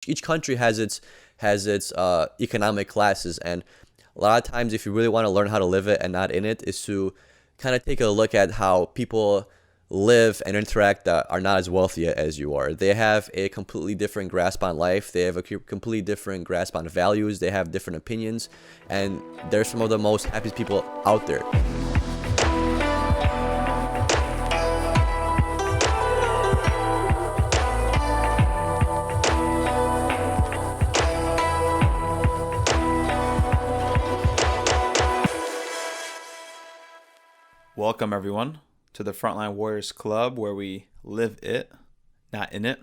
Each country has its economic classes, and a lot of times, if you really want to learn how to live it and not in it, is to kind of take a look at how people live and interact that are not as wealthy as you are. They have a completely different grasp on life. They have a completely different grasp on values. They have different opinions, and they're some of the most happiest people out there. Welcome, everyone, to the Frontline Warriors Club, where we live it, not in it.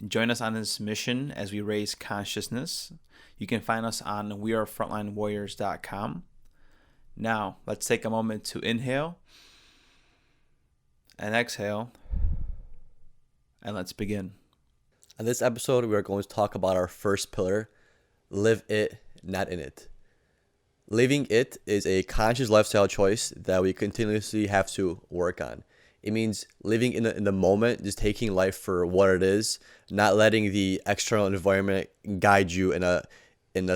Join us on this mission as we raise consciousness. You can find us on wearefrontlinewarriors.com. Now, let's take a moment to inhale and exhale, and let's begin. On this episode, we are going to talk about our first pillar, live it, not in it. Living it is a conscious lifestyle choice that we continuously have to work on. It means living in the moment, just taking life for what it is, not letting the external environment guide you in a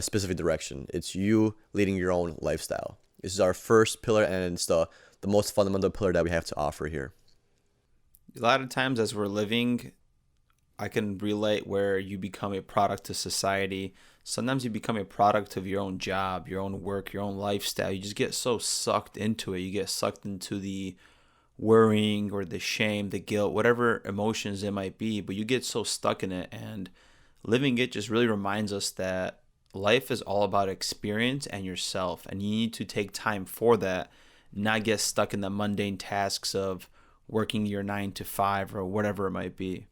specific direction. It's you leading your own lifestyle. This is our first pillar, and it's the most fundamental pillar that we have to offer here. A lot of times as we're living, I can relate where you become a product to society. Sometimes you become a product of your own job, your own work, your own lifestyle. You just get so sucked into it. You get sucked into the worrying or the shame, the guilt, whatever emotions it might be, but you get so stuck in it. And living it just really reminds us that life is all about experience and yourself. And you need to take time for that, not get stuck in the mundane tasks of working your 9 to 5 or whatever it might be.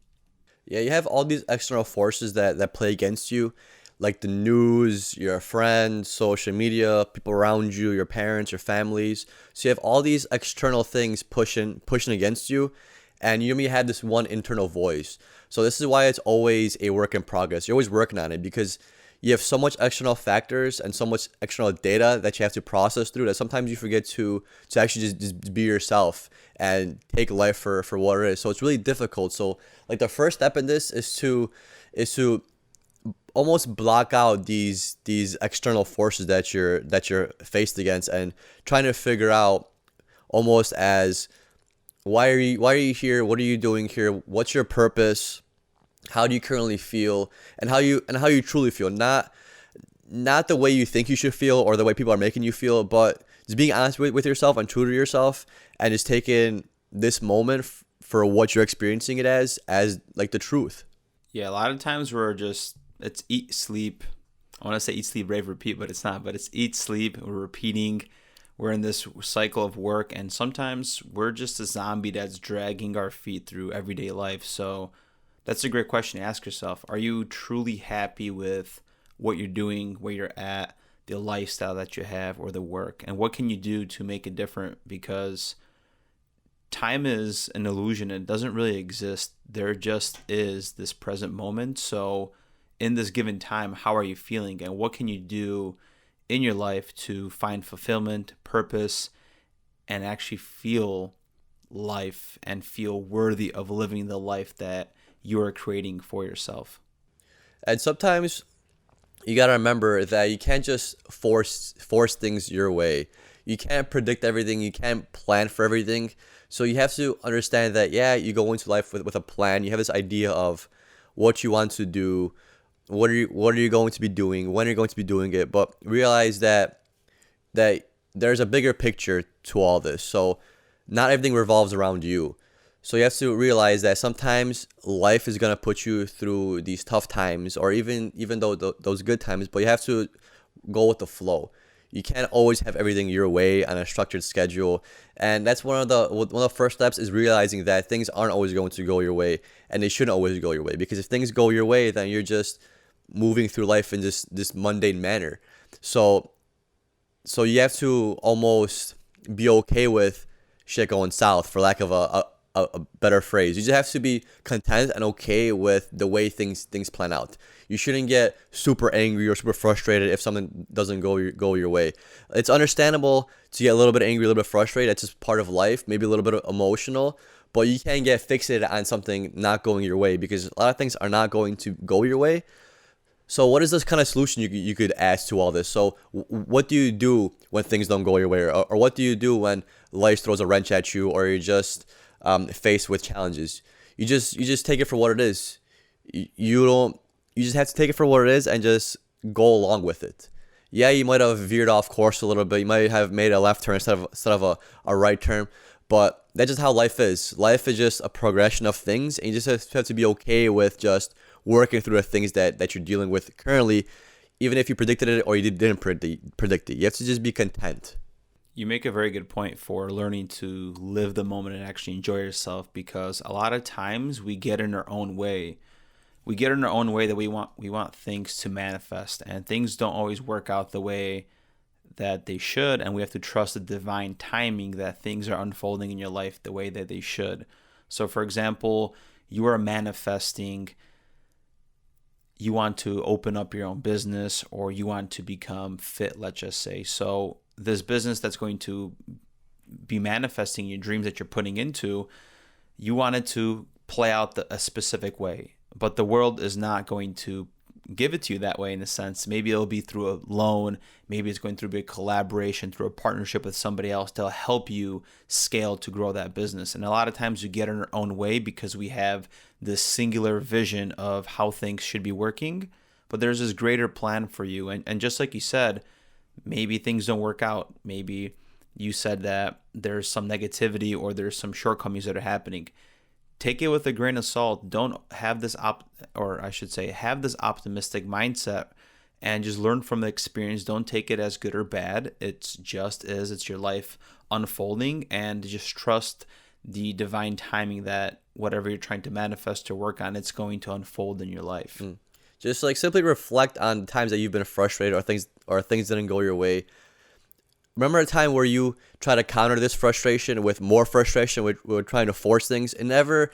Yeah, you have all these external forces that play against you, like the news, your friends, social media, people around you, your parents, your families. So you have all these external things pushing against you, and you may have this one internal voice. So this is why it's always a work in progress. You're always working on it because you have so much external factors and so much external data that you have to process through that sometimes you forget to actually just be yourself and take life for what it is. So it's really difficult. So like the first step in this is to almost block out these external forces that you're faced against, and trying to figure out almost as why are you here, what are you doing here, what's your purpose, how do you currently feel, and how you truly feel, not the way you think you should feel or the way people are making you feel, but just being honest with yourself and true to yourself, and just taking this moment for what you're experiencing it as like the truth. Yeah, a lot of times it's eat, sleep. I want to say eat, sleep, rave, repeat, but it's not. But it's eat, sleep, we're repeating. We're in this cycle of work, and sometimes we're just a zombie that's dragging our feet through everyday life. So that's a great question to ask yourself. Are you truly happy with what you're doing, where you're at, the lifestyle that you have, or the work? And what can you do to make it different? Because time is an illusion. It doesn't really exist. There just is this present moment. So in this given time, how are you feeling? And what can you do in your life to find fulfillment, purpose, and actually feel life and feel worthy of living the life that you are creating for yourself? And sometimes you got to remember that you can't just force things your way. You can't predict everything. You can't plan for everything. So you have to understand that, yeah, you go into life with a plan. You have this idea of what you want to do, what are you going to be doing, when are you going to be doing it, but realize that there's a bigger picture to all this. So not everything revolves around you. So you have to realize that sometimes life is going to put you through these tough times, or even though those good times, but you have to go with the flow. You can't always have everything your way on a structured schedule. And that's one of the first steps, is realizing that things aren't always going to go your way, and they shouldn't always go your way. Because if things go your way, then you're just moving through life in this mundane manner. So you have to almost be okay with shit going south, for lack of a better phrase. You just have to be content and okay with the way things plan out. You shouldn't get super angry or super frustrated if something doesn't go your way. It's understandable to get a little bit angry, a little bit frustrated. That's just part of life, maybe a little bit emotional, but you can't get fixated on something not going your way, because a lot of things are not going to go your way. So what is this kind of solution you could ask to all this? So what do you do when things don't go your way, or what do you do when life throws a wrench at you, or you're just faced with challenges? You just take it for what it is. You don't. You just have to take it for what it is and just go along with it. Yeah, you might have veered off course a little bit. You might have made a left turn instead of a right turn. But that's just how life is. Life is just a progression of things, and you just have to be okay with just working through the things that you're dealing with currently, even if you predicted it or you didn't predict it. You have to just be content. You make a very good point for learning to live the moment and actually enjoy yourself, because a lot of times we get in our own way. We get in our own way that we want things to manifest, and things don't always work out the way that they should, and we have to trust the divine timing that things are unfolding in your life the way that they should. So for example, you are manifesting, you want to open up your own business, or you want to become fit, let's just say. So this business that's going to be manifesting your dreams that you're putting into, you want it to play out a specific way, but the world is not going to give it to you that way. In a sense, maybe it'll be through a loan, maybe it's going through a collaboration, through a partnership with somebody else to help you scale to grow that business. And a lot of times we get in our own way because we have this singular vision of how things should be working, but there's this greater plan for you. And just like you said, maybe things don't work out. Maybe you said that there's some negativity or there's some shortcomings that are happening. Take it with a grain of salt. Don't have this have this optimistic mindset and just learn from the experience. Don't take it as good or bad. It's your life unfolding, and just trust the divine timing that whatever you're trying to manifest or work on, it's going to unfold in your life. Just like simply reflect on times that you've been frustrated or things didn't go your way. Remember a time where you try to counter this frustration with more frustration, with trying to force things. It never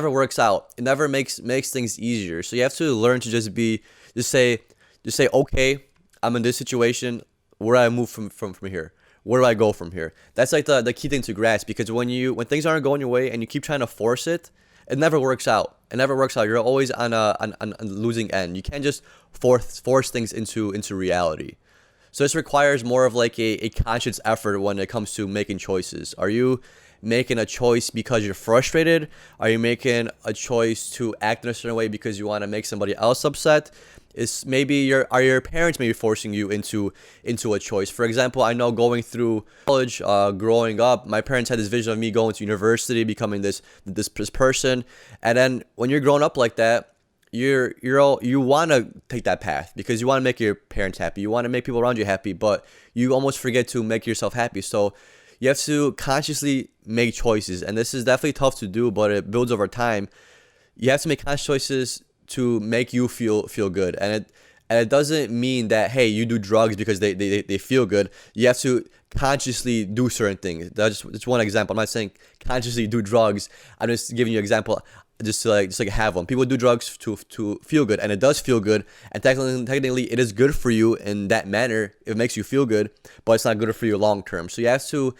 works out. It never makes things easier. So you have to learn to just say, okay, I'm in this situation. Where do I move from here? Where do I go from here? That's like the key thing to grasp, because when things aren't going your way and you keep trying to force it, it never works out. It never works out. You're always on a losing end. You can't just force things into reality. So this requires more of like a conscious effort when it comes to making choices. Are you making a choice because you're frustrated? Are you making a choice to act in a certain way because you want to make somebody else upset? Are your parents maybe forcing you into a choice? For example, I know going through college, growing up, my parents had this vision of me going to university, becoming this person, and then when you're growing up like that, you want to take that path because you want to make your parents happy, you want to make people around you happy, but you almost forget to make yourself happy. So you have to consciously make choices, and this is definitely tough to do, but it builds over time. You have to make conscious choices to make you feel good, and it doesn't mean that, hey, you do drugs because they feel good. You have to consciously do certain things. That's just one example. I'm not saying consciously do drugs. I'm just giving you an example just to have one. People do drugs to feel good, and it does feel good, and technically it is good for you in that manner. It makes you feel good, but it's not good for you long term. So you have to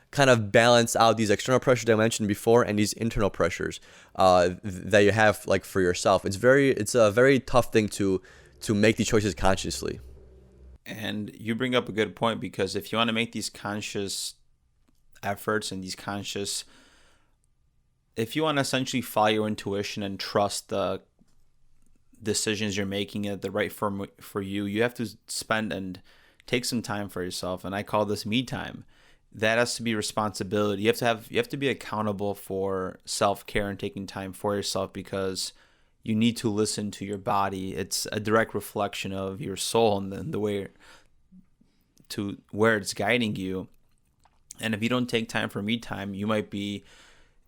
kind of balance out these external pressures that I mentioned before and these internal pressures that you have, like, for yourself. It's a very tough thing to make these choices consciously. And you bring up a good point, because if you want to make these conscious efforts and if you want to essentially follow your intuition and trust the decisions you're making at the right for you, you have to spend and take some time for yourself. And I call this me time. That has to be responsibility. You have to be accountable for self-care and taking time for yourself, because you need to listen to your body. It's a direct reflection of your soul and the way to where it's guiding you. And if you don't take time for me time, you might be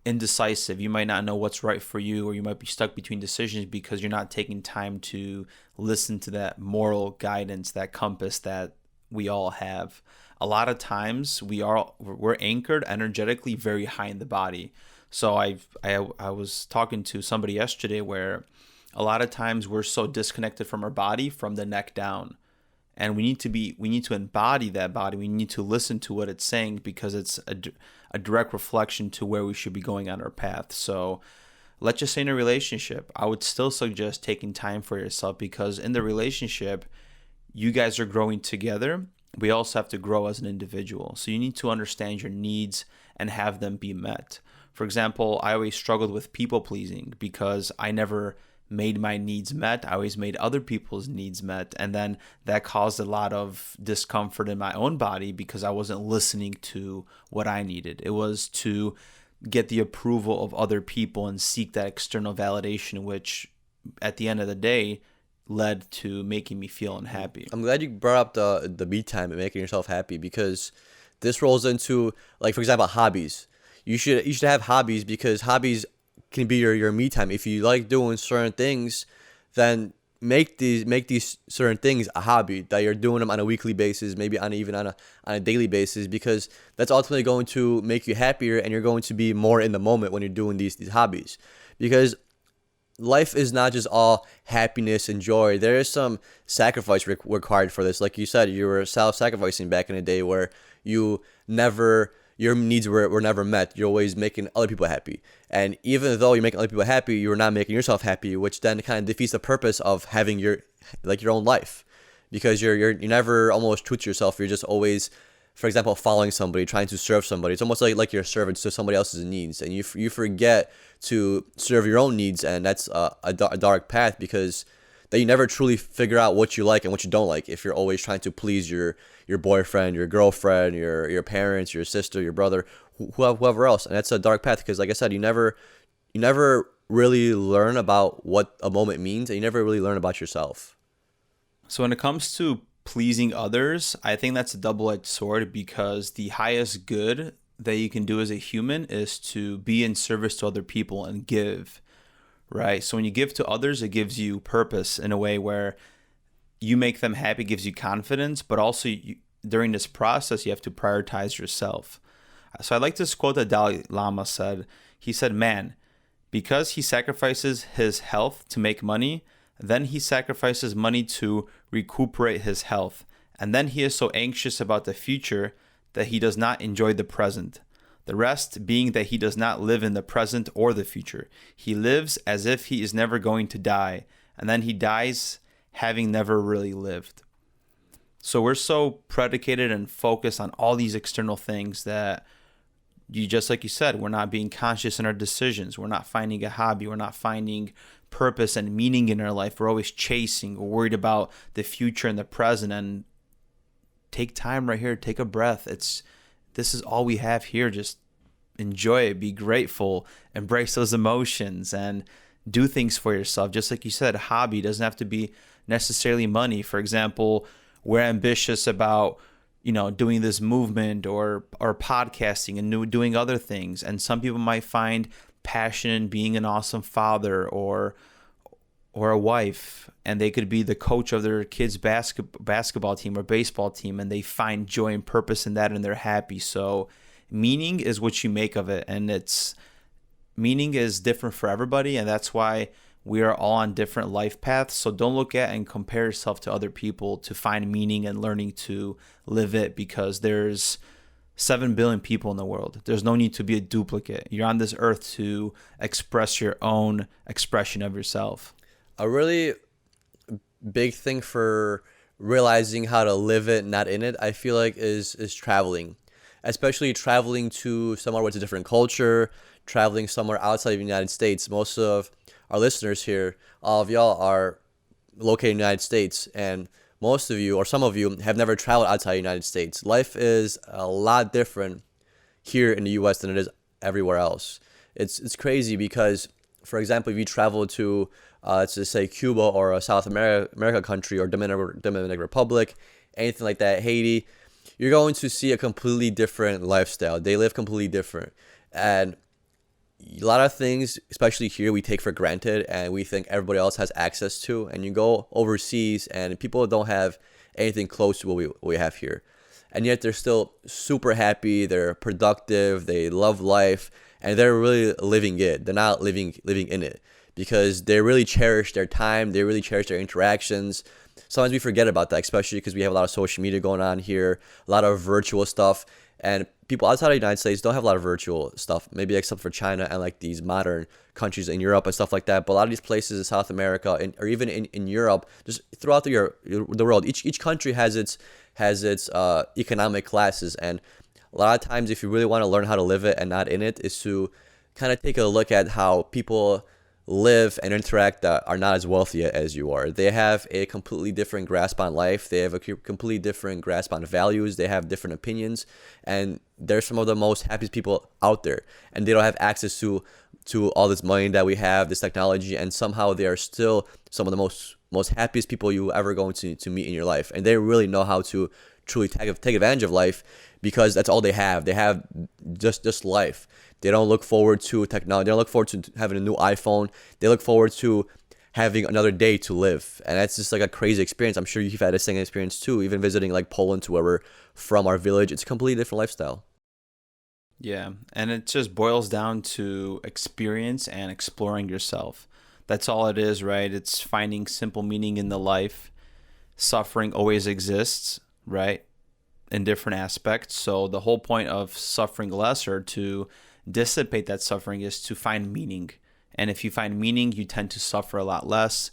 indecisive. You might not know what's right for you, or you might be stuck between decisions because you're not taking time to listen to that moral guidance, that compass that we all have. A lot of times we're anchored energetically very high in the body. So I was talking to somebody yesterday where a lot of times we're so disconnected from our body from the neck down, and we need to embody that body. We need to listen to what it's saying, because it's a direct reflection to where we should be going on our path. So let's just say in a relationship, I would still suggest taking time for yourself, because in the relationship, you guys are growing together. We also have to grow as an individual. So you need to understand your needs and have them be met. For example, I always struggled with people pleasing because I never made my needs met. I always made other people's needs met. And then that caused a lot of discomfort in my own body because I wasn't listening to what I needed. It was to get the approval of other people and seek that external validation, which at the end of the day led to making me feel unhappy. I'm glad you brought up the me time and making yourself happy, because this rolls into, like, for example, hobbies. You should have hobbies, because hobbies can be your me time. If you like doing certain things, then make these certain things a hobby, that you're doing them on a weekly basis, maybe even on a daily basis, because that's ultimately going to make you happier, and you're going to be more in the moment when you're doing these hobbies. Because life is not just all happiness and joy. There is some sacrifice required for this. Like you said, you were self-sacrificing back in the day, where your needs were never met. You're always making other people happy. And even though you're making other people happy, you're not making yourself happy, which then kind of defeats the purpose of having your own life. Because you never almost true to yourself. You're just always, for example, following somebody, trying to serve somebody. It's almost like you're a servant to somebody else's needs, and you forget to serve your own needs, and that's a dark path, because that you never truly figure out what you like and what you don't like if you're always trying to please your boyfriend, your girlfriend, your parents, your sister, your brother, whoever else. And that's a dark path, because like I said, you never really learn about what a moment means, and you never really learn about yourself. So when it comes to pleasing others, I think that's a double-edged sword, because the highest good that you can do as a human is to be in service to other people and give, right? So when you give to others, it gives you purpose in a way where you make them happy, gives you confidence, but also during this process, you have to prioritize yourself. So I like this quote that Dalai Lama said. He said, "Man, because he sacrifices his health to make money, then he sacrifices money to recuperate his health. And then he is so anxious about the future that he does not enjoy the present. The rest being that he does not live in the present or the future. He lives as if he is never going to die, and then he dies having never really lived." So we're so predicated and focused on all these external things that just like you said, we're not being conscious in our decisions. We're not finding a hobby. We're not finding purpose and meaning in our life. We're always chasing. We're worried about the future and the present. And take time right here. Take a breath. This is all we have here. Just enjoy it. Be grateful. Embrace those emotions and do things for yourself. Just like you said, a hobby doesn't have to be necessarily money. For example, we're ambitious about doing this movement or podcasting and doing other things. And some people might find passion in being an awesome father or a wife, and they could be the coach of their kids' basketball team or baseball team, and they find joy and purpose in that, and they're happy. So meaning is what you make of it, and meaning is different for everybody, and that's why we are all on different life paths. So don't look at and compare yourself to other people to find meaning and learning to live it, because there's 7 billion people in the world. There's no need to be a duplicate. You're on this earth to express your own expression of yourself. A really big thing for realizing how to live it, not in it, I feel like is traveling. Especially traveling to somewhere with a different culture, traveling somewhere outside of the United States. Most of our listeners here, all of y'all are located in the United States, and most of you, or some of you, have never traveled outside the United States. Life is a lot different here in the U.S. than it is everywhere else. It's crazy because, for example, if you travel to, let's just say Cuba or a South America country or Dominican Republic, anything like that, Haiti, you're going to see a completely different lifestyle. They live completely different. And a lot of things, especially here, we take for granted and we think everybody else has access to. And you go overseas and people don't have anything close to what we have here. And yet they're still super happy, they're productive, they love life, and they're really living it. They're not living in it, because they really cherish their time, they really cherish their interactions. Sometimes we forget about that, especially because we have a lot of social media going on here, a lot of virtual stuff. And people outside of the United States don't have a lot of virtual stuff, maybe except for China and like these modern countries in Europe and stuff like that. But a lot of these places in South America or even in Europe, just throughout the world, each country has its economic classes. And a lot of times, if you really want to learn how to live it and not in it, is to kind of take a look at how people live and interact that are not as wealthy as you are. They have a completely different grasp on life. They have a completely different grasp on values. They have different opinions, and they're some of the most happiest people out there. And they don't have access to all this money that we have, this technology, and somehow they are still some of the most happiest people you ever going to meet in your life. And they really know how to truly take advantage of life, because that's all they have. They have just life. They don't look forward to technology. They don't look forward to having a new iPhone. They look forward to having another day to live. And that's just like a crazy experience. I'm sure you've had the same experience too, even visiting like Poland, to where we're from, our village. It's a completely different lifestyle. Yeah, and it just boils down to experience and exploring yourself. That's all it is, right? It's finding simple meaning in the life. Suffering always exists, right? In different aspects. So the whole point of suffering less, or to dissipate that suffering, is to find meaning. And if you find meaning, you tend to suffer a lot less.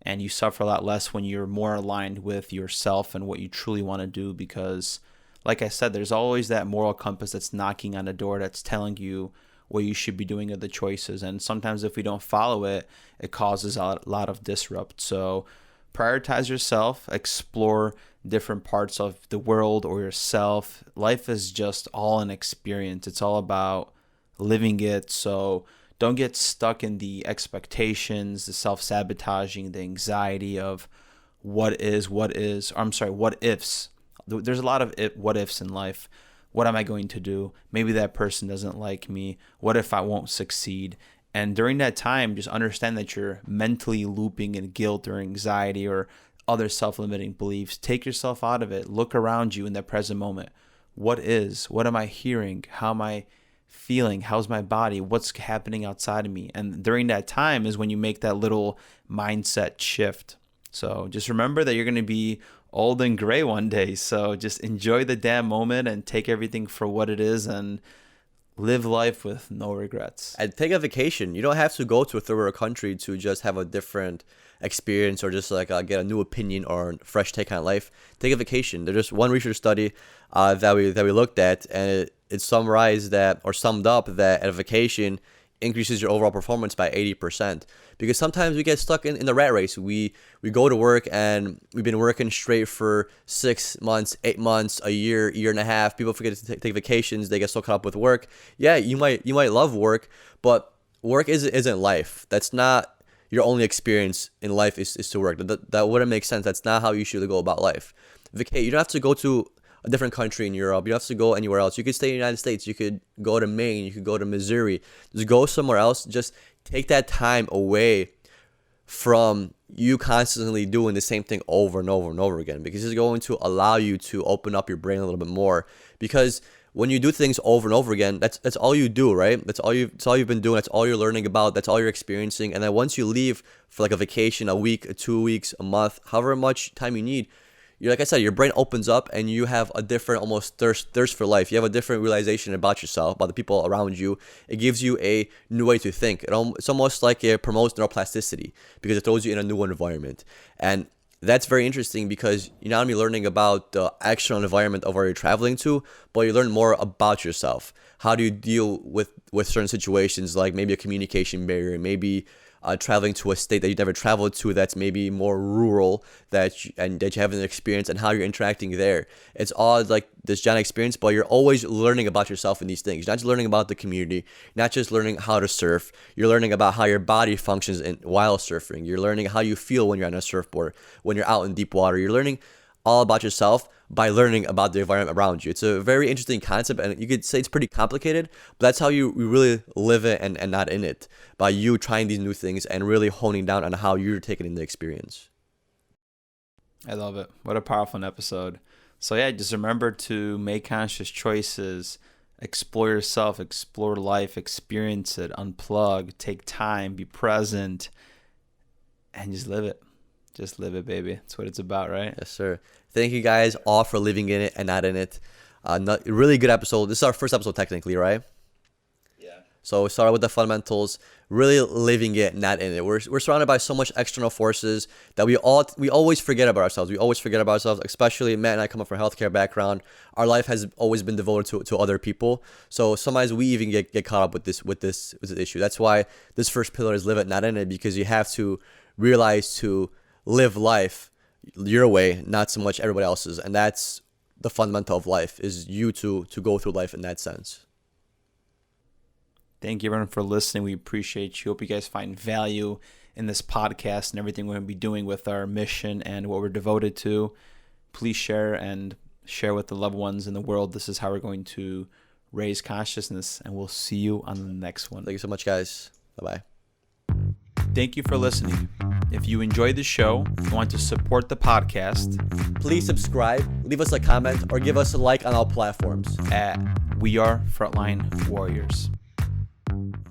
And you suffer a lot less when you're more aligned with yourself and what you truly want to do. Because, like I said, there's always that moral compass that's knocking on the door, that's telling you what you should be doing of the choices. And sometimes if we don't follow it, it causes a lot of disrupt. So prioritize yourself, explore different parts of the world or yourself. Life is just all an experience. It's all about living it. So don't get stuck in the expectations, the self-sabotaging, the anxiety of what ifs. There's a lot of what ifs in life. What am I going to do? Maybe that person doesn't like me. What if I won't succeed? And during that time, just understand that you're mentally looping in guilt or anxiety or other self-limiting beliefs. Take yourself out of it. Look around you in the present moment. What is? What am I hearing? How am I feeling? How's my body? What's happening outside of me? And during that time is when you make that little mindset shift. So just remember that you're going to be old and gray one day. So just enjoy the damn moment and take everything for what it is and live life with no regrets. And take a vacation. You don't have to go to a third world country to just have a different experience or just like get a new opinion or a fresh take on life. Take a vacation. There's just one research study that we looked at, and it summarized that, or summed up that, a vacation increases your overall performance by 80%. Because sometimes we get stuck in the rat race. We go to work and we've been working straight for 6 months, 8 months, a year and a half. People forget to take vacations. They get so caught up with work. Yeah, you might love work, but work isn't life. That's not your only experience in life is to work. That wouldn't make sense. That's not how you should go about life. You don't have to go to a different country in Europe. You don't have to go anywhere else. You could stay in the United States. You could go to Maine. You could go to Missouri. Just go somewhere else. Just take that time away from you constantly doing the same thing over and over and over again, because it's going to allow you to open up your brain a little bit more. Because when you do things over and over again, that's all you do, right? That's all you've been doing. That's all you're learning about. That's all you're experiencing. And then once you leave for like a vacation, a week, 2 weeks, a month, however much time you need, you're, like I said, your brain opens up and you have a different almost thirst for life. You have a different realization about yourself, about the people around you. It gives you a new way to think. It's almost like it promotes neuroplasticity because it throws you in a new environment. And that's very interesting because you're not only learning about the external environment of where you're traveling to, but you learn more about yourself. How do you deal with certain situations, like maybe a communication barrier, maybe traveling to a state that you've never traveled to that's maybe more rural that you haven't experienced, and how you're interacting there. It's all like this giant experience, but you're always learning about yourself in these things. You're not just learning about the community, not just learning how to surf. You're learning about how your body functions while surfing. You're learning how you feel when you're on a surfboard, when you're out in deep water. You're learning all about yourself by learning about the environment around you. It's a very interesting concept, and you could say it's pretty complicated, but that's how you really live it and not in it, by you trying these new things and really honing down on how you're taking in the experience. I love it. What a powerful episode. So yeah, just remember to make conscious choices, explore yourself, explore life, experience it, unplug, take time, be present, and just live it. Just live it, baby. That's what it's about, right? Yes, sir. Thank you guys all for living in it and not in it. Really good episode. This is our first episode technically, right? Yeah. So we started with the fundamentals, really living it, not in it. We're surrounded by so much external forces that we always forget about ourselves. We always forget about ourselves, especially Matt and I come up from a healthcare background. Our life has always been devoted to other people. So sometimes we even get caught up with this issue. That's why this first pillar is live it, not in it, because you have to realize to live life your way, not so much everybody else's. And that's the fundamental of life, is you to go through life in that sense. Thank you, everyone, for listening. We appreciate you. Hope you guys find value in this podcast and everything we're going to be doing with our mission and what we're devoted to. Please share with the loved ones in the world. This is how we're going to raise consciousness, and we'll see you on the next one. Thank you so much, guys. Bye-bye. Thank you for listening. If you enjoyed the show and want to support the podcast, please subscribe, leave us a comment, or give us a like on all platforms at We Are Frontline Warriors.